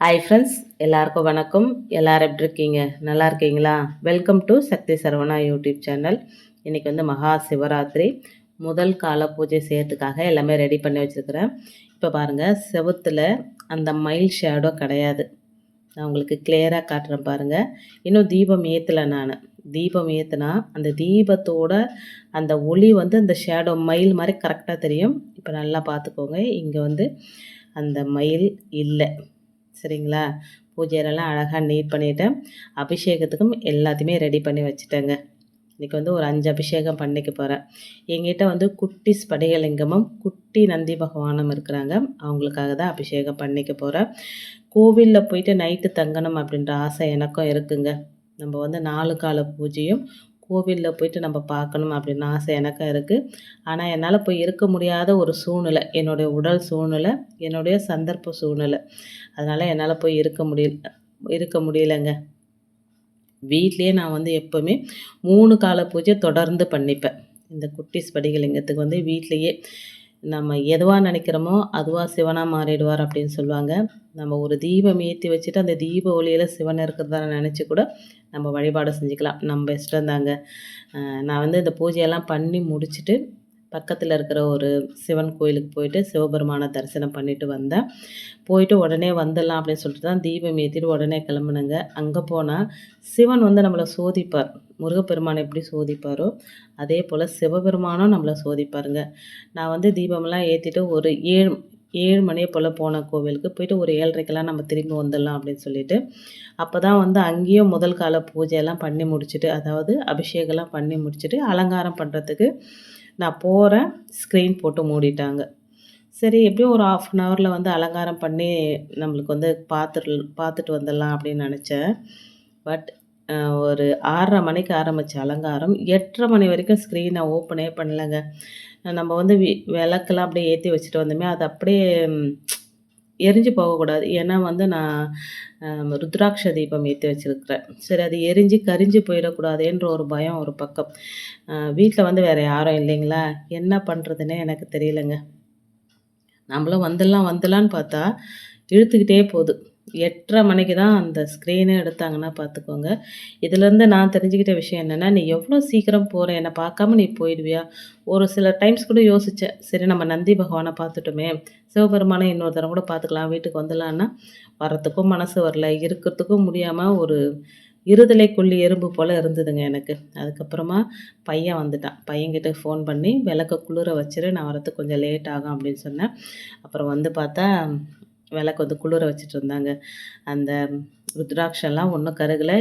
Hi friends, எல்லாருக்கும் வணக்கம். எல்லாரும் எப்படி இருக்கீங்க? நல்லா இருக்கீங்களா? Welcome to Sakthi Saravana YouTube channel. இன்றைக்கி வந்து மகா சிவராத்திரி முதல் கால பூஜை செய்யறதுக்காக எல்லாமே ரெடி பண்ணி வச்சுருக்கிறேன். இப்போ பாருங்கள், செவுத்தில் அந்த மயில் ஷேடோ கிடையாது. நான் உங்களுக்கு கிளியராக காட்டுறேன் பாருங்கள். இன்னும் தீபம் ஏற்றலை நான். தீபம் ஏற்றுனா அந்த தீபத்தோட அந்த ஒளி வந்து அந்த ஷேடோ மயில் மாதிரி கரெக்டாக தெரியும். இப்போ நல்லா பார்த்துக்கோங்க, இங்கே வந்து அந்த மயில் இல்லை. சரிங்களா? பூஜையெல்லாம் அழகாக நீட் பண்ணிவிட்டேன். அபிஷேகத்துக்கும் எல்லாத்தையுமே ரெடி பண்ணி வச்சுட்டேங்க. இன்றைக்கி வந்து ஒரு 5 அபிஷேகம் பண்ணிக்க போகிறேன். எங்கிட்ட வந்து குட்டி ஸ்படிகலிங்கமும் குட்டி நந்தி பகவானும் இருக்கிறாங்க. அவங்களுக்காக தான் அபிஷேகம் பண்ணிக்க போகிறேன். கோவிலில் போயிட்டு நைட்டு தங்கணும் அப்படின்ற ஆசை எனக்கும் இருக்குங்க. நம்ம வந்து 4 கால பூஜையும் கோவிலில் போயிட்டு நம்ம பார்க்கணும் அப்படின்னு ஆசை எனக்கும் இருக்குது. ஆனால் என்னால் போய் இருக்க முடியாத ஒரு சூழ்நிலை, என்னுடைய உடல் சூழ்நிலை, என்னுடைய சந்தர்ப்ப சூழ்நிலை. அதனால் என்னால் போய் இருக்க முடியலைங்க. வீட்லேயே நான் வந்து எப்போவுமே 3 கால பூஜை தொடர்ந்து பண்ணிப்பேன். இந்த குட்டி ஸ்படிகலிங்கத்துக்கு வந்து வீட்லேயே நம்ம எதுவாக நினைக்கிறோமோ அதுவாக சிவனாக மாறிடுவார் அப்படின்னு சொல்லுவாங்க. நம்ம ஒரு தீபம் ஏற்றி வச்சுட்டு அந்த தீப ஒளியில் சிவன் இருக்கிறதா நினச்சி கூட நம்ம வழிபாடு செஞ்சுக்கலாம். நம்ம இஷ்டம் தாங்க. நான் வந்து இந்த பூஜையெல்லாம் பண்ணி முடிச்சுட்டு பக்கத்தில் இருக்கிற ஒரு சிவன் கோயிலுக்கு போயிட்டு சிவபெருமானை தரிசனம் பண்ணிட்டு வந்தேன். போயிட்டு உடனே வந்துடலாம் அப்படின்னு சொல்லிட்டு தான் தீபம் ஏற்றிட்டு உடனே கிளம்புனேங்க. அங்கே போனால் சிவன் வந்து நம்மளை சோதிப்பார். முருகப்பெருமானை எப்படி சோதிப்பாரோ அதே போல் சிவபெருமானும் நம்மளை சோதிப்பாருங்க. நான் வந்து தீபமெல்லாம் ஏற்றிட்டு ஒரு 7 மணியை போல் போன கோவிலுக்கு போயிட்டு ஒரு 7:30க்கெல்லாம் நம்ம திரும்பி வந்துடலாம் அப்படின்னு சொல்லிட்டு, அப்போ தான் வந்து அங்கேயும் முதல் கால பூஜையெல்லாம் பண்ணி முடிச்சுட்டு, அதாவது அபிஷேகம்லாம் பண்ணி முடிச்சுட்டு அலங்காரம் பண்ணுறதுக்கு நான் போகிறேன். ஸ்க்ரீன் போட்டு மூடிட்டாங்க. சரி, எப்படியும் ஒரு 1/2 அன் ஹவரில் வந்து அலங்காரம் பண்ணி நம்மளுக்கு வந்து பார்த்துட்டு வந்துடலாம் அப்படின்னு நினச்சேன். பட் ஒரு 6:30 மணிக்கு ஆரம்பித்த அலங்காரம் 8:30 மணி வரைக்கும் ஸ்க்ரீனை ஓப்பனே பண்ணலைங்க. நம்ம வந்து விளக்கெல்லாம் அப்படியே ஏற்றி வச்சுட்டு வந்தோமே, அது அப்படியே எரிஞ்சு போகக்கூடாது. ஏன்னா வந்து நான் ருத்ராட்ச தீபம் ஏற்றி வச்சுருக்கிறேன். சரி, அது எரிஞ்சு கரிஞ்சு போயிடக்கூடாதுன்ற ஒரு பயம் ஒரு பக்கம். வீட்டில் வந்து வேறு யாரும் இல்லைங்களா, என்ன பண்ணுறதுன்னே எனக்கு தெரியலைங்க. நம்மளும் வந்துடலான்னு பார்த்தா இழுத்துக்கிட்டே போகுது. 8:30 மணிக்கு தான் அந்த ஸ்க்ரீனே எடுத்தாங்கன்னா பார்த்துக்கோங்க. இதுலேருந்து நான் தெரிஞ்சுக்கிட்ட விஷயம் என்னென்னா, நீ எவ்வளோ சீக்கிரம் போகிற, என்னை பார்க்காம நீ போயிடுவியா? ஒரு சில டைம்ஸ் கூட யோசித்தேன், சரி நம்ம நந்தி பகவானை பார்த்துட்டோமே, சிவபெருமானை இன்னொரு தரம் கூட பார்த்துக்கலாம், வீட்டுக்கு வந்துடலான்னா வரத்துக்கும் மனசு வரல, இருக்கிறதுக்கும் முடியாமல் ஒரு இருதலை கொல்லி எறும்பு போல் இருந்ததுங்க எனக்கு. அதுக்கப்புறமா பையன் வந்துட்டான். பையன்கிட்ட ஃபோன் பண்ணி விளக்க குளிர வச்சுரு, நான் வரத்துக்கு கொஞ்சம் லேட் ஆகும் அப்படின்னு சொன்னேன். அப்புறம் வந்து பார்த்தா விளக்கு வந்து குளிர வச்சுட்டு இருந்தாங்க. அந்த ருத்ராட்சம்லாம் ஒன்றும் கருகலை,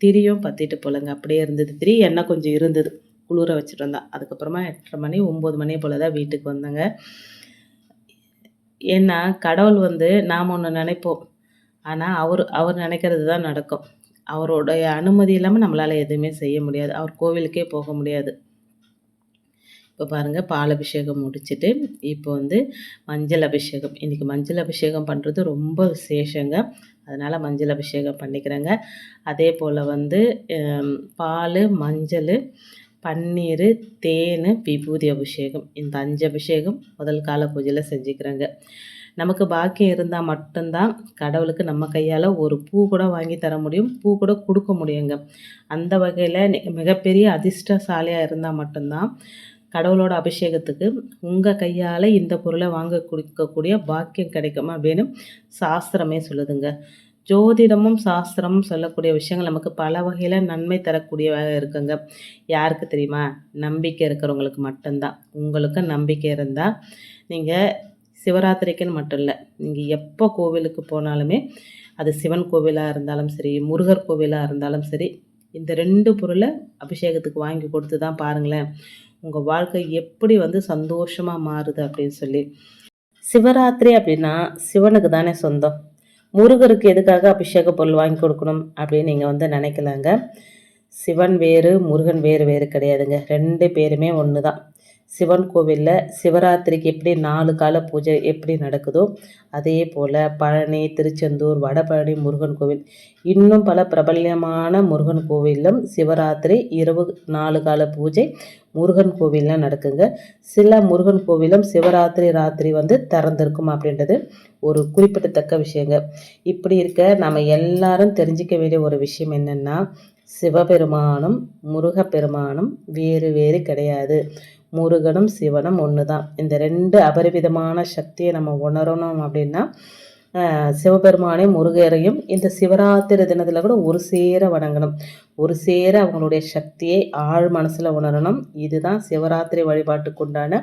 திரியும் பற்றிட்டு போலங்க, அப்படியே இருந்தது. திரி எண்ணெய் கொஞ்சம் இருந்தது, குளிர வச்சுட்டு வந்தான். அதுக்கப்புறமா 8:30 மணி 9 மணி போல் தான் வீட்டுக்கு வந்தாங்க. ஏன்னா கடவுள் வந்து நாம் ஒன்று நினைப்போம், ஆனால் அவர் நினைக்கிறது தான் நடக்கும். அவருடைய அனுமதி இல்லாமல் நம்மளால் எதுவுமே செய்ய முடியாது. அவர் கோவிலுக்கே போக முடியாது. இப்போ பாருங்கள், பால் அபிஷேகம் முடிச்சுட்டு இப்போ வந்து மஞ்சள் அபிஷேகம். இன்றைக்கி மஞ்சள் அபிஷேகம் பண்ணுறது ரொம்ப விசேஷங்க. அதனால் மஞ்சள் அபிஷேகம் பண்ணிக்கிறேங்க. அதே போல் வந்து பால், மஞ்சள், பன்னீர், தேன், விபூதி அபிஷேகம், இந்த 5 அபிஷேகம் முதல் கால பூஜையில் செஞ்சுக்கிறேங்க. நமக்கு பாக்கியம் இருந்தால் மட்டும்தான் கடவுளுக்கு நம்ம கையால் ஒரு பூ கூட வாங்கி தர முடியும், பூ கூட கொடுக்க முடியுங்க. அந்த வகையில் மிகப்பெரிய அதிர்ஷ்டசாலியாக இருந்தால் மட்டும்தான் கடவுளோட அபிஷேகத்துக்கு உங்கள் கையால் இந்த பொருளை வாங்க கொடுக்கக்கூடிய பாக்கியம் கிடைக்கும் அப்படின்னு சாஸ்திரமே சொல்லுதுங்க. ஜோதிடமும் சாஸ்திரமும் சொல்லக்கூடிய விஷயங்கள் நமக்கு பல வகையில் நன்மை தரக்கூடியதாக இருக்குங்க. யாருக்கு தெரியுமா? நம்பிக்கை இருக்கிறவங்களுக்கு மட்டும்தான். உங்களுக்கு நம்பிக்கை இருந்தால் நீங்கள் சிவராத்திரிக்குன்னு மட்டும் இல்லை, நீங்கள் எப்போ கோவிலுக்கு போனாலுமே, அது சிவன் கோவிலாக இருந்தாலும் சரி, முருகர் கோவிலாக இருந்தாலும் சரி, இந்த 2 பொருளை அபிஷேகத்துக்கு வாங்கி கொடுத்து தான் பாருங்களேன், உங்கள் வாழ்க்கை எப்படி வந்து சந்தோஷமாக மாறுது அப்படின்னு சொல்லி. சிவராத்திரி அப்படின்னா சிவனுக்கு தானே சொந்தம். முருகருக்கு எதுக்காக அபிஷேக பொருள் வாங்கி கொடுக்கணும் அப்படின்னு நீங்கள் வந்து நினைக்கலாங்க. சிவன் வேறு, முருகன் வேறு கிடையாதுங்க. 2 பேருமே ஒன்று தான். சிவன் கோவிலில் சிவராத்திரிக்கு எப்படி 4 கால பூஜை எப்படி நடக்குதோ அதே போல் பழனி, திருச்செந்தூர், வடபழனி முருகன் கோவில், இன்னும் பல பிரபல்யமான முருகன் கோவிலும் சிவராத்திரி இரவு 4 கால பூஜை முருகன் கோவிலில் நடக்குங்க. சில முருகன் கோவிலும் சிவராத்திரி ராத்திரி திறந்திருக்கும் அப்படின்றது ஒரு குறிப்பிடத்தக்க விஷயங்க. இப்படி இருக்க நம்ம எல்லாரும் தெரிஞ்சிக்க வேண்டிய ஒரு விஷயம் என்னென்னா, சிவபெருமானும் முருகப்பெருமானும் வேறு வேறு கிடையாது. முருகனும் சிவனும் ஒன்று தான். இந்த 2 அபரிவிதமான சக்தியை நம்ம உணரணும் அப்படின்னா, சிவபெருமானையும் முருகரையும் இந்த சிவராத்திரி தினத்தில் கூட ஒரு சேர வணங்கணும். ஒரு சேர அவங்களுடைய சக்தியை ஆழ் மனசில் உணரணும். இதுதான் சிவராத்திரி வழிபாட்டுக்கு உண்டான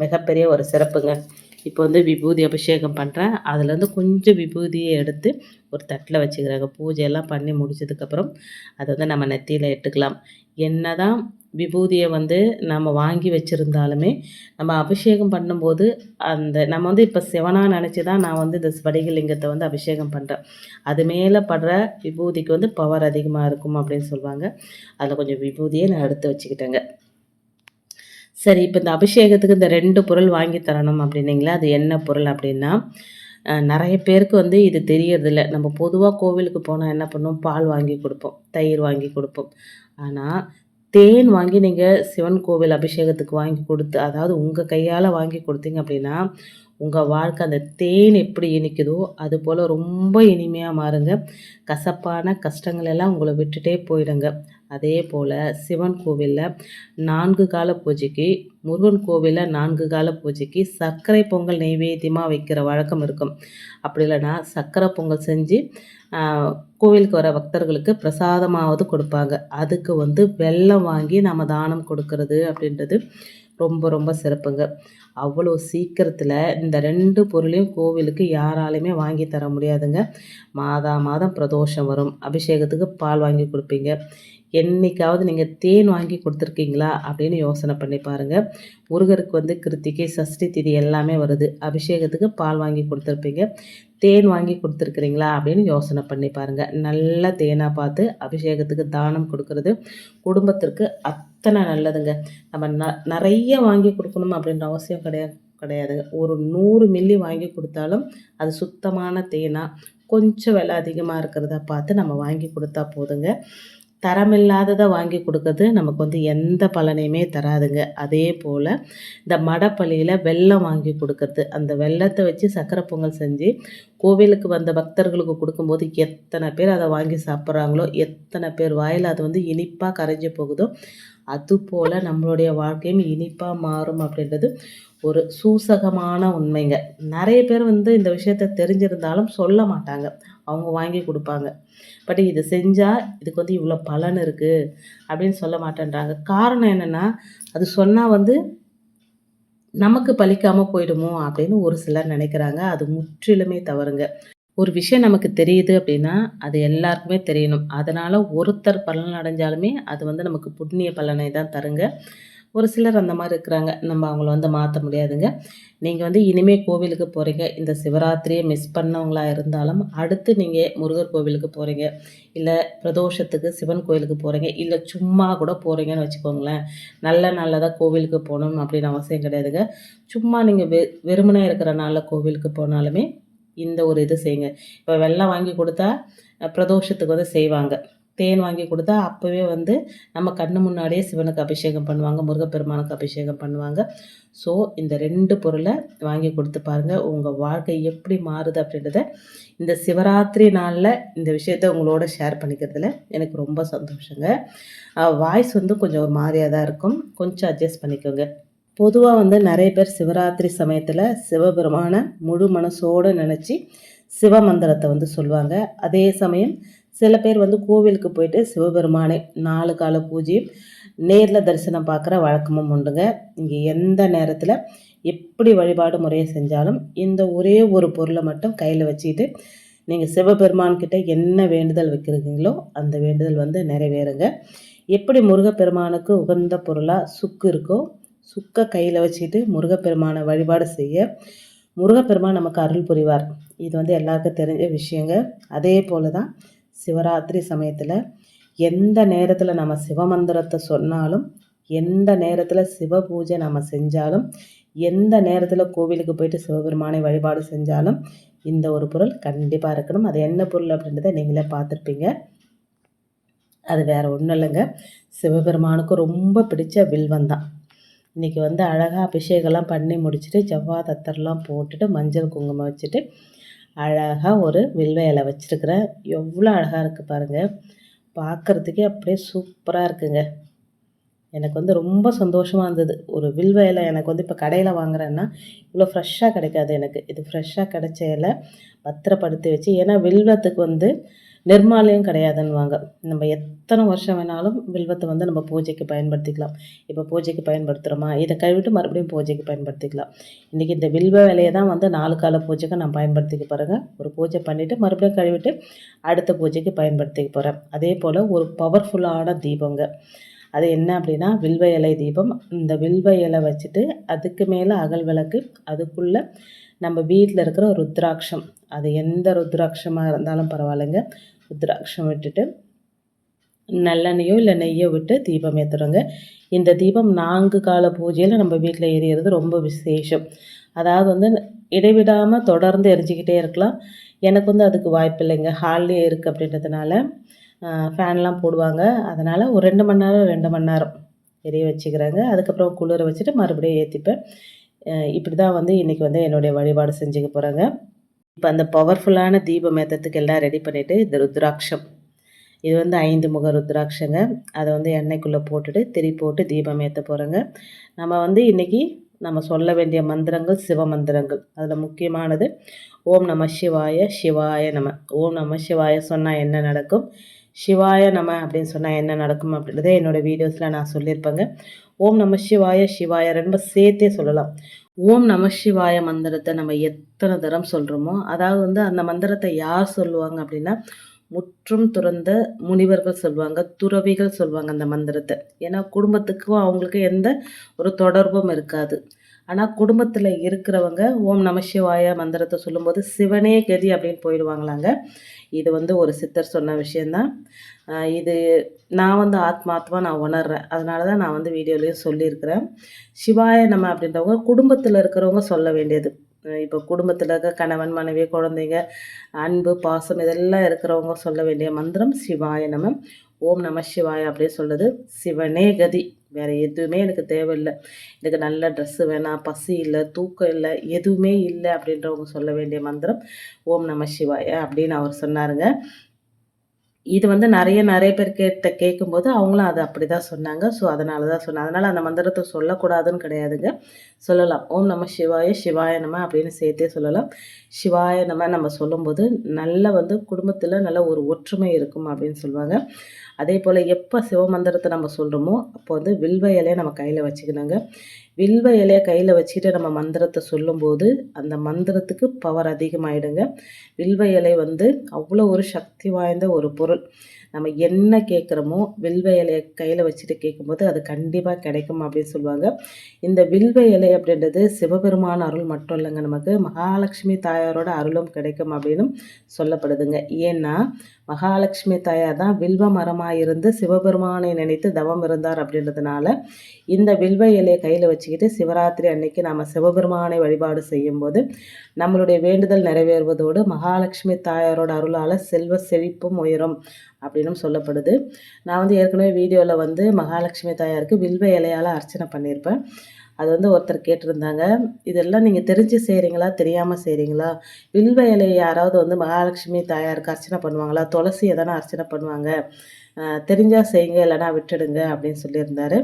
மிகப்பெரிய ஒரு சிறப்புங்க. இப்போ விபூதி அபிஷேகம் பண்ணுறேன். அதுலேருந்து கொஞ்சம் விபூதியை எடுத்து ஒரு தட்டில் வச்சுக்கிறாங்க. பூஜையெல்லாம் பண்ணி முடிச்சதுக்கப்புறம் அதை நம்ம நெத்தியில் இட்டுக்கலாம். என்ன தான் விபூதியை நம்ம வாங்கி வச்சுருந்தாலுமே நம்ம அபிஷேகம் பண்ணும்போது நம்ம இப்போ சிவனாக நினச்சி தான் நான் இந்த ஸ்படிகலிங்கத்தை அபிஷேகம் பண்ணுறேன். அது மேலே படுற விபூதிக்கு பவர் அதிகமாக இருக்கும் அப்படின்னு சொல்லுவாங்க. அதில் கொஞ்சம் விபூதியை நான் எடுத்து வச்சுக்கிட்டேங்க. சரி, இப்போ இந்த அபிஷேகத்துக்கு இந்த 2 பொருள் வாங்கி தரணும் அப்படின்னீங்களா, அது என்ன பொருள் அப்படின்னா, நிறைய பேருக்கு இது தெரியறதில்ல. நம்ம பொதுவாக கோவிலுக்கு போனால் என்ன பண்ணுவோம், பால் வாங்கி கொடுப்போம், தயிர் வாங்கி கொடுப்போம். ஆனால் தேன் வாங்கி நீங்கள் சிவன் கோவில் அபிஷேகத்துக்கு வாங்கி கொடுத்து, அதாவது உங்கள் கையால் வாங்கி கொடுத்தீங்க அப்படின்னா, உங்கள் வாழ்க்கை அந்த தேன் எப்படி இனிக்குதோ அது போல் ரொம்ப இனிமையாக மாறுங்க. கசப்பான கஷ்டங்கள் எல்லாம் உங்களை விட்டுட்டே போயிடுங்க. அதே போல் சிவன் கோவிலில் 4 கால பூஜைக்கு, முருகன் கோவிலில் 4 கால பூஜைக்கு சர்க்கரை பொங்கல் நெய்வேத்தியமாக வைக்கிற வழக்கம் இருக்கும். அப்படி இல்லைன்னா சர்க்கரை பொங்கல் செஞ்சு கோவிலுக்கு வர பக்தர்களுக்கு பிரசாதமாவது கொடுப்பாங்க. அதுக்கு வெல்லம் வாங்கி நம்ம தானம் கொடுக்கறது அப்படின்றது ரொம்ப ரொம்ப சிறப்புங்க. அவ்வளோ சீக்கிரத்தில் இந்த 2 பொருளையும் கோவிலுக்கு யாராலையுமே வாங்கி தர முடியாதுங்க. மாதம் பிரதோஷம் வரும், அபிஷேகத்துக்கு பால் வாங்கி கொடுப்பீங்க. என்றைக்காவது நீங்கள் தேன் வாங்கி கொடுத்துருக்கீங்களா அப்படின்னு யோசனை பண்ணி பாருங்கள். முருகருக்கு கிருத்திகை, சஷ்டி திதி எல்லாமே வருது. அபிஷேகத்துக்கு பால் வாங்கி கொடுத்துருப்பீங்க. தேன் வாங்கி கொடுத்துருக்குறீங்களா அப்படின்னு யோசனை பண்ணி பாருங்கள். நல்ல தேனாக பார்த்து அபிஷேகத்துக்கு தானம் கொடுக்கறது குடும்பத்திற்கு அத்தனை நல்லதுங்க. நம்ம நிறைய வாங்கி கொடுக்கணும் அப்படின்ற அவசியம் கிடையாதுங்க. ஒரு 100 மில்லி வாங்கி கொடுத்தாலும் அது சுத்தமான தேனாக கொஞ்சம் விலை அதிகமாக இருக்கிறதா பார்த்து நம்ம வாங்கி கொடுத்தா போதுங்க. தரமில்லாததை வாங்கி கொடுக்கறது நமக்கு எந்த பலனையுமே தராதுங்க. அதே போல் இந்த மடப்பள்ளியில் வெல்லம் வாங்கி கொடுக்கறது, அந்த வெல்லத்தை வச்சு சக்கரை பொங்கல் செஞ்சு கோவிலுக்கு வந்த பக்தர்களுக்கு கொடுக்கும்போது எத்தனை பேர் அதை வாங்கி சாப்பிட்றாங்களோ, எத்தனை பேர் வாயில் அது இனிப்பாக கரைஞ்சி போகுதோ, அதுபோல் நம்மளுடைய வாழ்க்கையும் இனிப்பாக மாறும் அப்படின்றது ஒரு சூசகமான உண்மைங்க. நிறைய பேர் இந்த விஷயத்த தெரிஞ்சிருந்தாலும் சொல்ல மாட்டாங்க. அவங்க வாங்கி கொடுப்பாங்க. பட் இது செஞ்சால் இதுக்கு இவ்வளோ பலன் இருக்குது அப்படின்னு சொல்ல மாட்டேன்றாங்க. காரணம் என்னென்னா, அது சொன்னால் நமக்கு பலிக்காமல் போயிடுமோ அப்படின்னு ஒரு சிலர் நினைக்கிறாங்க. அது முற்றிலுமே தவறுங்க. ஒரு விஷயம் நமக்கு தெரியுது அப்படின்னா அது எல்லாருக்குமே தெரியணும். அதனால் ஒருத்தர் பலன் அடைஞ்சாலுமே அது நமக்கு புண்ணிய பலனை தான் தருங்க. ஒரு சிலர் அந்த மாதிரி இருக்கிறாங்க. நம்ம அவங்கள மாற்ற முடியாதுங்க. நீங்கள் இனிமேல் கோவிலுக்கு போகிறீங்க, இந்த சிவராத்திரியை மிஸ் பண்ணவங்களா இருந்தாலும் அடுத்து நீங்கள் முருகர் கோவிலுக்கு போகிறீங்க, இல்லை பிரதோஷத்துக்கு சிவன் கோவிலுக்கு போகிறீங்க, இல்லை சும்மா கூட போகிறீங்கன்னு வச்சுக்கோங்களேன். நல்லதாக கோவிலுக்கு போகணும் அப்படின்னு அவசியம் கிடையாதுங்க. சும்மா நீங்கள் வெறுமனே இருக்கிற நாளில் கோவிலுக்கு போனாலுமே இந்த ஒரு இது செய்யுங்க. இப்போ வெல்லம் வாங்கி கொடுத்தா பிரதோஷத்துக்கு செய்வாங்க. தேன் வாங்கி கொடுத்தா அப்போவே நம்ம கண்ணு முன்னாடியே சிவனுக்கு அபிஷேகம் பண்ணுவாங்க, முருகப்பெருமானுக்கு அபிஷேகம் பண்ணுவாங்க. ஸோ இந்த 2 பொருளை வாங்கி கொடுத்து பாருங்கள். உங்கள் வாழ்க்கை எப்படி மாறுது அப்படின்றத இந்த சிவராத்திரி நாளில் இந்த விஷயத்த உங்களோட ஷேர் பண்ணிக்கிறதுல எனக்கு ரொம்ப சந்தோஷங்க. வாய்ஸ் கொஞ்சம் ஒரு மாதிரியாக தான் இருக்கும், கொஞ்சம் அட்ஜஸ்ட் பண்ணிக்கோங்க. பொதுவாக நிறைய பேர் சிவராத்திரி சமயத்தில் சிவபெருமானை முழு மனசோடு நினச்சி சிவமந்திரத்தை சொல்லுவாங்க. அதே சமயம் சில பேர் கோவிலுக்கு போயிட்டு சிவபெருமானை 4 கால பூஜையும் நேரில் தரிசனம் பார்க்குற வழக்கமும் உண்டுங்க. இங்கே எந்த நேரத்தில் எப்படி வழிபாடு முறையை செஞ்சாலும் இந்த ஒரே ஒரு பொருளை மட்டும் கையில் வச்சுக்கிட்டு நீங்கள் சிவபெருமான்கிட்ட என்ன வேண்டுதல் வைக்கிறீங்களோ அந்த வேண்டுதல் நிறைவேறுங்க. எப்படி முருகப்பெருமானுக்கு உகந்த பொருளாக சுக்கு இருக்கோ, சுக்கை கையில் வச்சுக்கிட்டு முருகப்பெருமானை வழிபாடு செய்ய முருகப்பெருமான் நமக்கு அருள் புரிவார். இது எல்லாருக்கும் தெரிஞ்ச விஷயங்க. அதே போல் தான் சிவராத்திரி சமயத்தில் எந்த நேரத்தில் நம்ம சிவமந்திரத்தை சொன்னாலும் எந்த நேரத்தில் சிவ பூஜை நம்ம செஞ்சாலும், எந்த நேரத்தில் கோவிலுக்கு போயிட்டு சிவபெருமானை வழிபாடு செஞ்சாலும் இந்த ஒரு பொருள் கண்டிப்பாக இருக்கணும். அது என்ன பொருள் அப்படின்றத நீங்களே பார்த்துருப்பீங்க. அது வேறு ஒன்றும் இல்லைங்க, சிவபெருமானுக்கு ரொம்ப பிடிச்ச வில்வம் தான். இன்றைக்கி வந்து அழகாக அபிஷேகம்லாம் பண்ணி முடிச்சுட்டு ஜவ்வாது அத்தர்லாம் போட்டுட்டு மஞ்சள் குங்குமம் வச்சுட்டு அழகாக ஒரு வில்வ இலை வச்சுருக்கிறேன். எவ்வளோ அழகாக இருக்குது பாருங்கள், பார்க்குறதுக்கே அப்படியே சூப்பராக இருக்குங்க. எனக்கு வந்து ரொம்ப சந்தோஷமாக இருந்தது. ஒரு வில்வ இலை எனக்கு வந்து இப்போ கடையில் வாங்குறேன்னா இவ்வளோ ஃப்ரெஷ்ஷாக கிடைக்காது எனக்கு. இது ஃப்ரெஷ்ஷாக கிடைச்ச இலை பத்திரப்படுத்தி வச்சு, ஏன்னா வில்வத்துக்கு வந்து நிர்மாலயம் கிடையாதுன்னுவாங்க. நம்ம எத்தனை வருஷம் வேணாலும் வில்வத்தை வந்து நம்ம பூஜைக்கு பயன்படுத்திக்கலாம். இப்போ பூஜைக்கு பயன்படுத்துகிறோமா, இதை கழுவிட்டு மறுபடியும் பூஜைக்கு பயன்படுத்திக்கலாம். இன்றைக்கி இந்த வில்வ இலையை தான் வந்து 4 கால பூஜைக்கு நான் பயன்படுத்திக்க போகிறேங்க. ஒரு பூஜை பண்ணிவிட்டு மறுபடியும் கழுவிட்டு அடுத்த பூஜைக்கு பயன்படுத்திக்க போகிறேன். அதே போல் ஒரு பவர்ஃபுல்லான தீபங்க. அது என்ன அப்படின்னா வில்வ இலை தீபம். இந்த வில்வ இலை வச்சுட்டு அதுக்கு மேலே அகல் விளக்கு, அதுக்குள்ளே நம்ம வீட்டில் இருக்கிற ருத்ராட்சம், அது எந்த ருத்ராட்சமாக இருந்தாலும் பரவாயில்லைங்க, ருத்ராட்சம் விட்டுட்டு நல்லெண்ணெயோ இல்லை நெய்யோ விட்டு தீபம் ஏற்றுறோங்க. இந்த தீபம் 4 கால பூஜையில் நம்ம வீட்டில் எரியிறது ரொம்ப விசேஷம். அதாவது வந்து இடைவிடாமல் தொடர்ந்து எரிஞ்சிக்கிட்டே இருக்கலாம். எனக்கு வந்து அதுக்கு வாய்ப்பு இல்லைங்க, ஹால்லேயே இருக்குது அப்படின்றதுனால ஃபேன்லாம் போடுவாங்க. அதனால் ஒரு 2 மணி நேரம் 2 மணி நேரம் எரிய வச்சுக்கிறேங்க. அதுக்கப்புறம் குளிர வச்சுட்டு மறுபடியும் ஏற்றிப்பேன். இப்படி தான் வந்து இன்றைக்கி வந்து என்னுடைய வழிபாடு செஞ்சுக்க போகிறேங்க. இப்போ அந்த பவர்ஃபுல்லான தீபம் ஏற்றத்துக்கு எல்லாம் ரெடி பண்ணிவிட்டு இந்த ருத்ராட்சம், இது வந்து 5 முக ருத்ராட்சங்க. அதை வந்து எண்ணெய்க்குள்ளே போட்டுட்டு திரி போட்டு தீபம் ஏற்ற போகிறேங்க. நம்ம வந்து இன்றைக்கி நம்ம சொல்ல வேண்டிய மந்திரங்கள் சிவ மந்திரங்கள். அதில் முக்கியமானது ஓம் நம சிவாய சிவாய நம. ஓம் நம சிவாய சொன்னால் என்ன நடக்கும், சிவாய நம அப்படின்னு சொன்னால் என்ன நடக்கும் அப்படின்றத என்னோடய வீடியோஸில் நான் சொல்லியிருப்பேங்க. ஓம் நம சிவாய சிவாய ரொம்ப சேர்த்தே சொல்லலாம். ஓம் நம சிவாய மந்திரத்தை நம்ம எத்தனை தரம் சொல்கிறோமோ, அதாவது வந்து அந்த மந்திரத்தை யார் சொல்லுவாங்க அப்படின்னா முற்றும் துறந்த முனிவர்கள் சொல்லுவாங்க, துறவிகள் சொல்லுவாங்க அந்த மந்திரத்தை. ஏன்னா குடும்பத்துக்கும் அவங்களுக்கு எந்த ஒரு தொடர்பும் இருக்காது. ஆனால் குடும்பத்தில் இருக்கிறவங்க ஓம் நம சிவாய மந்திரத்தை சொல்லும்போது சிவனே கதி அப்படின்னு போயிடுவாங்களாங்க. இது வந்து ஒரு சித்தர் சொன்ன விஷயந்தான். இது நான் வந்து ஆத்மாத்மா நான் உணர்கிறேன். அதனால தான் நான் வந்து வீடியோலேயும் சொல்லியிருக்கிறேன். சிவாய நம அப்படின்றவங்க குடும்பத்தில் இருக்கிறவங்க சொல்ல வேண்டியது. இப்போ குடும்பத்தில் இருக்க கணவன் மனைவி குழந்தைங்க அன்பு பாசம் இதெல்லாம் இருக்கிறவங்க சொல்ல வேண்டிய மந்திரம் சிவாய நம. ஓம் நம சிவாய அப்படியே சொல்லுது. சிவனே கதி, வேறு எதுவுமே எனக்கு தேவையில்லை, எனக்கு நல்ல ட்ரெஸ்ஸு வேணாம், பசி இல்லை, தூக்கம் இல்லை, எதுவுமே இல்லை அப்படின்றவங்க சொல்ல வேண்டிய மந்திரம் ஓம் நம சிவாய அப்படின்னு அவர் சொன்னாருங்க. இது வந்து நிறைய பேர் கேட்கும்போது அவங்களும் அதை அப்படி தான் சொன்னாங்க. ஸோ அதனால தான் சொன்னேன். அதனால் அந்த மந்திரத்தை சொல்லக்கூடாதுன்னு கிடையாதுங்க, சொல்லலாம். ஓம் நம சிவாய சிவாய நம அப்படின்னு சேர்த்தே சொல்லலாம். சிவாய நம நம்ம சொல்லும்போது நல்ல வந்து குடும்பத்தில் நல்ல ஒரு ஒற்றுமை இருக்கும் அப்படின்னு சொல்லுவாங்க. அதே போல் எப்போ சிவமந்திரத்தை நம்ம சொல்கிறோமோ அப்போ வந்து வில்வ இலையை நம்ம கையில் வச்சுக்கணுங்க. வில்வ இலையை கையில் வச்சுக்கிட்டு நம்ம மந்திரத்தை சொல்லும்போது அந்த மந்திரத்துக்கு பவர் அதிகமாகிடுங்க. வில்வ இலை வந்து அவ்வளோ ஒரு சக்தி வாய்ந்த ஒரு பொருள். நம்ம என்ன கேட்குறோமோ வில்வ இலையை கையில் வச்சுட்டு கேட்கும்போது அது கண்டிப்பாக கிடைக்கும் அப்படின்னு சொல்லுவாங்க. இந்த வில்வ இலை அப்படின்றது சிவபெருமான அருள் மட்டும் இல்லைங்க, நமக்கு மகாலட்சுமி தாயாரோட அருளும் கிடைக்கும் அப்படின்னு சொல்லப்படுதுங்க. ஏன்னா மகாலட்சுமி தாயார் தான் வில்வ மரமாக இருந்து சிவபெருமானை நினைத்து தவம் இருந்தார் அப்படின்றதுனால இந்த வில்வ இலையை கையில் வச்சுக்கிட்டு சிவராத்திரி அன்னைக்கு நாம் சிவபெருமானை வழிபாடு செய்யும்போது நம்மளுடைய வேண்டுதல் நிறைவேறுவதோடு மகாலட்சுமி தாயாரோட அருளால் செல்வ செழிப்பும் உயரும் அப்படின்னும் சொல்லப்படுது. நான் வந்து ஏற்கனவே வீடியோவில் வந்து மகாலட்சுமி தாயாருக்கு வில்வ இலையால் அர்ச்சனை பண்ணியிருப்பேன். அது வந்து ஒருத்தர் கேட்டிருந்தாங்க, இதெல்லாம் நீங்கள் தெரிஞ்சு செய்கிறீங்களா தெரியாமல் செய்கிறீங்களா, வில்வ இலையை யாராவது வந்து மகாலட்சுமி தாயாருக்கு அர்ச்சனை பண்ணுவாங்களா, துளசியை தானே அர்ச்சனை பண்ணுவாங்க, தெரிஞ்சால் செய்யுங்க இல்லைனா விட்டுடுங்க அப்படின்னு சொல்லியிருந்தார்.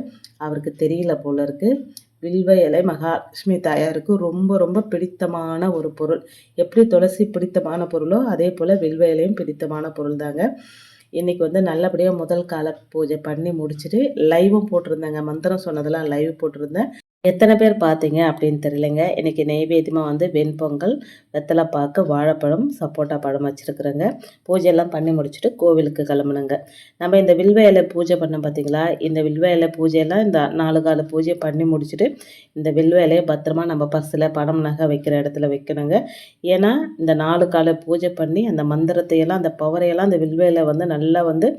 அவருக்கு தெரியல போல இருக்குது. வில்வ இலை மகாலட்சுமி தாயாருக்கு ரொம்ப ரொம்ப பிடித்தமான ஒரு பொருள். எப்படி துளசி பிடித்தமான பொருளோ அதே போல் வில்வ இலையும் பிடித்தமான பொருள் தாங்க. இன்றைக்கி வந்து நல்லபடியாக முதல் கால பூஜை பண்ணி முடிச்சுட்டு லைவும் போட்டிருந்தேங்க. மந்திரம் சொன்னதெல்லாம் லைவ் போட்டிருந்தேன். எத்தனை பேர் பார்த்தீங்க அப்படின்னு தெரியலைங்க. இன்றைக்கி நெய்வேத்தியமாக வந்து வெண்பொங்கல், வெத்தலை பாக்கு, வாழைப்பழம், சப்போட்டா பழம் வச்சுருக்குறேங்க. பூஜையெல்லாம் பண்ணி முடிச்சுட்டு கோவிலுக்கு கிளம்புனுங்க. நம்ம இந்த வில்வ இலை பூஜை பண்ணோம் பார்த்திங்களா, இந்த வில்வ இலை பூஜையெல்லாம் இந்த 4 கால பூஜை பண்ணி முடிச்சுட்டு இந்த வில்வ இலையை பத்திரமா நம்ம பர்ஸில் பணம் நகை வைக்கிற இடத்துல வைக்கணுங்க. ஏன்னா இந்த 4 கால பூஜை பண்ணி அந்த மந்திரத்தையெல்லாம் அந்த பவரையெல்லாம் அந்த வில்வ இலை வந்து நல்லா வந்து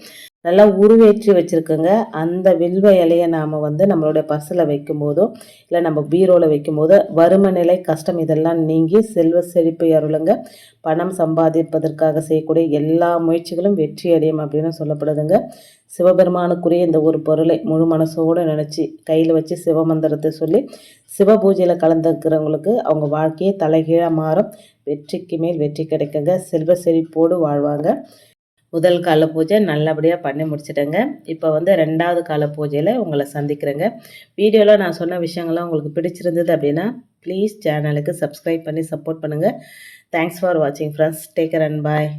நல்லா உருவேற்றி வச்சுருக்கோங்க. அந்த வில்வ இலைய நாம் வந்து நம்மளுடைய பர்ஸில் வைக்கும்போதோ இல்லை நம்ம பீரோவில் வைக்கும்போதோ வறுமை நிலை கஷ்டம் இதெல்லாம் நீங்கி செல்வ செழிப்பு அருளுங்க. பணம் சம்பாதிப்பதற்காக செய்யக்கூடிய எல்லா முயற்சிகளும் வெற்றி அடையும் அப்படின்னு சொல்லப்படுதுங்க. சிவபெருமானுக்குரிய இந்த ஒரு பொருளை முழு மனசோடு நினச்சி கையில் வச்சு சிவமந்திரத்தை சொல்லி சிவ பூஜையில் கலந்துக்கிறவங்களுக்கு அவங்க வாழ்க்கையே தலைகீழாக மாறும். வெற்றிக்கு மேல் வெற்றி கிடைக்குங்க. செல்வ செழிப்போடு வாழ்வாங்க. முதல் கால பூஜை நல்லபடியாக பண்ணி முடிச்சிட்டேங்க. இப்போ வந்து 2வது கால பூஜையில் உங்களை சந்திக்கிறேங்க. வீடியோவில் நான் சொன்ன விஷயங்கள்லாம் உங்களுக்கு பிடிச்சிருந்தது அப்படின்னா ப்ளீஸ் சேனலுக்கு சப்ஸ்கிரைப் பண்ணி சப்போர்ட் பண்ணுங்கள். தேங்க்ஸ் ஃபார் வாட்சிங் friends. Take care and bye.